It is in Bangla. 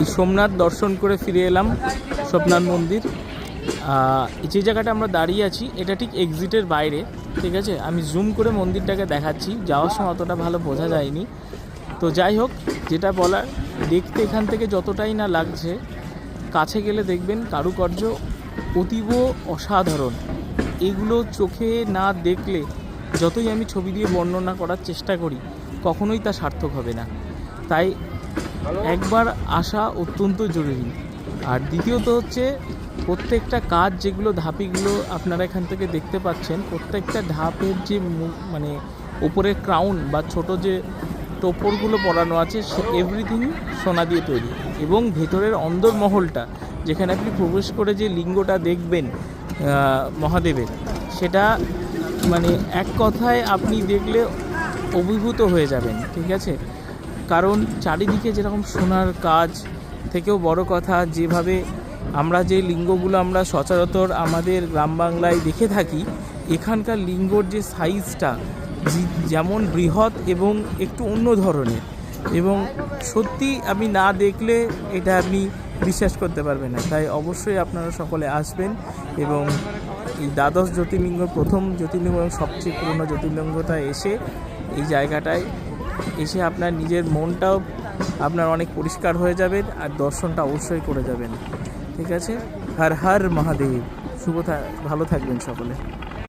এই সোমনাথ দর্শন করে ফিরে এলাম, সোমনাথ মন্দির। যে জায়গাটা আমরা দাঁড়িয়ে আছি এটা ঠিক এক্সিটের বাইরে, ঠিক আছে। আমি জুম করে মন্দিরটাকে দেখাচ্ছি, যাওয়ার সময় অতটা ভালো বোঝা যায়নি। তো যাই হোক, যেটা বলার, দেখতে এখান থেকে যতটাই না লাগছে, কাছে গেলে দেখবেন কারুকার্য অতীব অসাধারণ। এগুলো চোখে না দেখলে, যতই আমি ছবি দিয়ে বর্ণনা করার চেষ্টা করি, কখনোই তা সার্থক হবে না। তাই একবার আসা অত্যন্ত জরুরি। আর দ্বিতীয়ত হচ্ছে, প্রত্যেকটা কাজ যেগুলো ধাপিগুলো আপনারা এখান থেকে দেখতে পাচ্ছেন, প্রত্যেকটা ধাপের যে মানে ওপরের ক্রাউন বা ছোট যে টোপরগুলো পরানো আছে, এভরিথিং সোনা দিয়ে তৈরি। এবং ভেতরের অন্দরমহলটা, যেখানে আপনি প্রবেশ করে যে লিঙ্গটা দেখবেন মহাদেবের, সেটা মানে এক কথায় আপনি দেখলে অভিভূত হয়ে যাবেন, ঠিক আছে। কারণ চারিদিকে যেরকম সোনার কাজ, থেকেও বড় কথা, যেভাবে আমরা যে লিঙ্গগুলো আমরা সচরাচর আমাদের গ্রাম বাংলায় দেখে থাকি, এখানকার লিঙ্গর যে সাইজটা যেমন বৃহৎ এবং একটু অন্য ধরনের, এবং সত্যি আপনি না দেখলে এটা আপনি বিশ্বাস করতে পারবেন না। তাই অবশ্যই আপনারা সকলে আসবেন এবং এই দ্বাদশ জ্যোতির্লিঙ্গ, প্রথম জ্যোতির্লিঙ্গ এবং সবচেয়ে পুরনো জ্যোতির্লিঙ্গটা এসে এই জায়গাটায় এসে আপনার নিজের মনটাও আপনার অনেক পরিষ্কার হয়ে যাবে, আর দর্শনটা অবশ্যই করে যাবেন, ঠিক আছে। হর হর মহাদেব। ভালো থাকবেন সকলে।